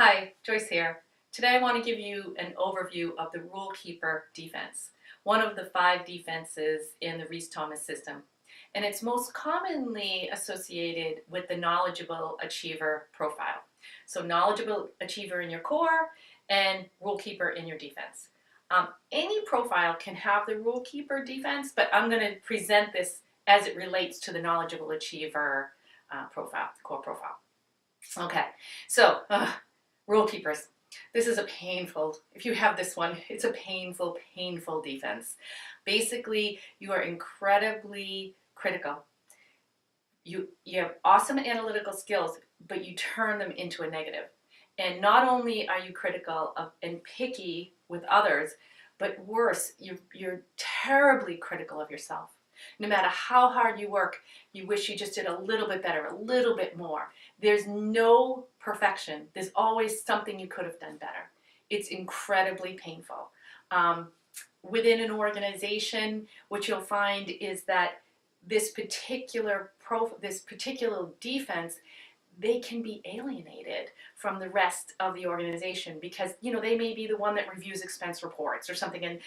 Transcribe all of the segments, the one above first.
Hi, Joyce here. Today I want to give you an overview of the Rulekeeper defense, one of the 5 defenses in the Rees-Thomas system. And it's most commonly associated with the knowledgeable achiever profile. So knowledgeable achiever in your core and Rulekeeper in your defense. Any profile can have the Rulekeeper defense, but I'm going to present this as it relates to the knowledgeable achiever profile, core profile. Okay, so rule keepers. This is a painful, if you have this one, it's a painful, painful defense. Basically, you are incredibly critical. You have awesome analytical skills, but you turn them into a negative. And not only are you critical of and picky with others, but worse, you're terribly critical of yourself. No matter how hard you work, you wish you just did a little bit better, a little bit more. There's no perfection. There's always something you could have done better. It's incredibly painful. Within an organization, what you'll find is that this particular defense, they can be alienated from the rest of the organization because, they may be the one that reviews expense reports or something, and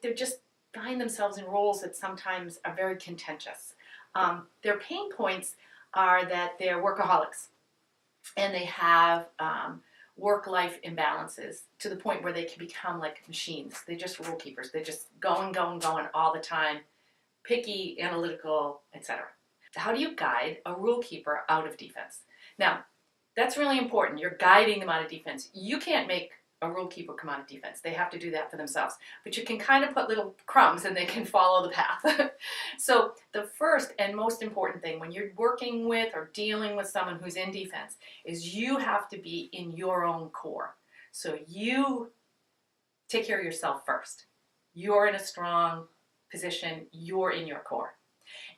they're just find themselves in roles that sometimes are very contentious. Their pain points are that they're workaholics and they have work-life imbalances to the point where they can become like machines. They're just rule keepers. They're just going all the time, picky, analytical, etc. How do you guide a rule keeper out of defense? Now, that's really important. You're guiding them out of defense. You can't make a rule keeper come out of defense. They have to do that for themselves. But you can kind of put little crumbs and they can follow the path. So the first and most important thing when you're working with or dealing with someone who's in defense is you have to be in your own core. So you take care of yourself first. You're in a strong position. You're in your core.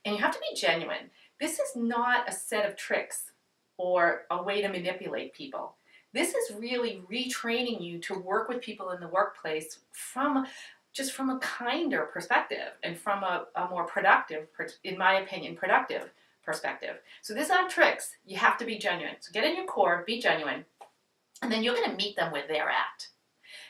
And you have to be genuine. This is not a set of tricks or a way to manipulate people. This is really retraining you to work with people in the workplace from a kinder perspective and from a more productive, in my opinion, productive perspective. So these aren't tricks. You have to be genuine. So get in your core, be genuine, and then you're going to meet them where they're at.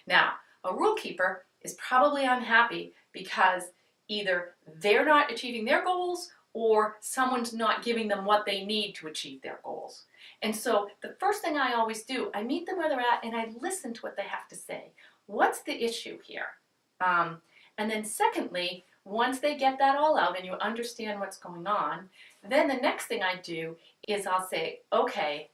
Now, a rule keeper is probably unhappy because either they're not achieving their goals or someone's not giving them what they need to achieve their goals. And so the first thing I always do, I meet them where they're at and I listen to what they have to say. What's the issue here? And then secondly, once they get that all out and you understand what's going on, then the next thing I do is I'll say, okay,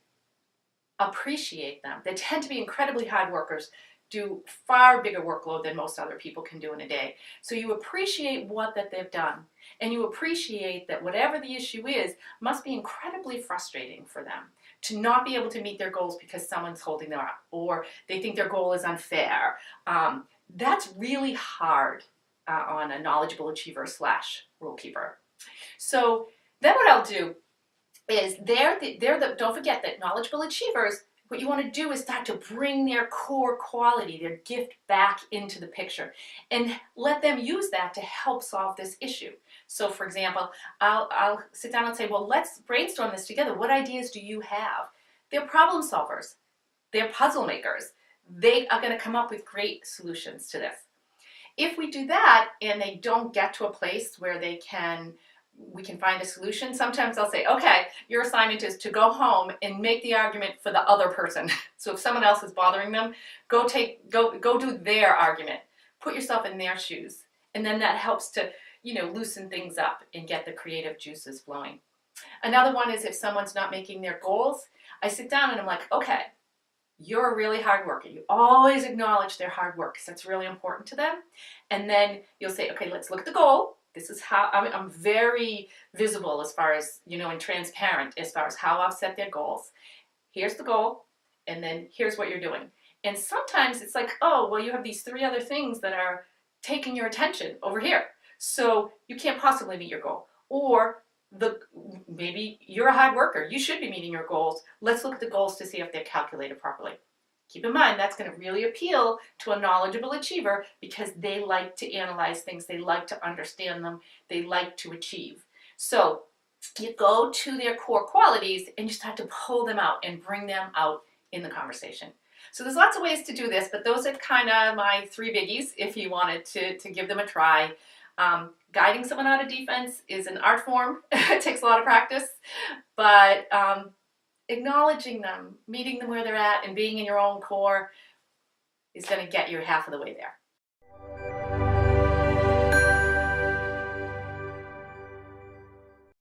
appreciate them. They tend to be incredibly hard workers, do far bigger workload than most other people can do in a day. So you appreciate that they've done, and you appreciate that whatever the issue is must be incredibly frustrating for them to not be able to meet their goals because someone's holding them up or they think their goal is unfair. That's really hard on a knowledgeable achiever / rule keeper. So then what I'll do is don't forget that knowledgeable achievers, what you want to do is start to bring their core quality, their gift back into the picture and let them use that to help solve this issue. So for example, I'll sit down and say, well, let's brainstorm this together. What ideas do you have? They're problem solvers. They're puzzle makers. They are going to come up with great solutions to this. If we do that and they don't get to a place where we can find a solution, sometimes I'll say, okay, your assignment is to go home and make the argument for the other person. So if someone else is bothering them, go do their argument. Put yourself in their shoes. And then that helps to, loosen things up and get the creative juices flowing. Another one is if someone's not making their goals, I sit down and I'm like, okay, you're a really hard worker. You always acknowledge their hard work because that's really important to them. And then you'll say, okay, let's look at the goal. This is how I'm very visible as far as, and transparent as far as how I've set their goals. Here's the goal, and then here's what you're doing. And sometimes it's like, oh, well, you have these 3 other things that are taking your attention over here. So you can't possibly meet your goal. Or maybe you're a hard worker. You should be meeting your goals. Let's look at the goals to see if they're calculated properly. Keep in mind, that's going to really appeal to a knowledgeable achiever because they like to analyze things, they like to understand them, they like to achieve. So you go to their core qualities and you start to pull them out and bring them out in the conversation. So there's lots of ways to do this, but those are kind of my 3 biggies if you wanted to give them a try. Guiding someone out of defense is an art form. It takes a lot of practice, but acknowledging them, meeting them where they're at, and being in your own core is going to get you half of the way there.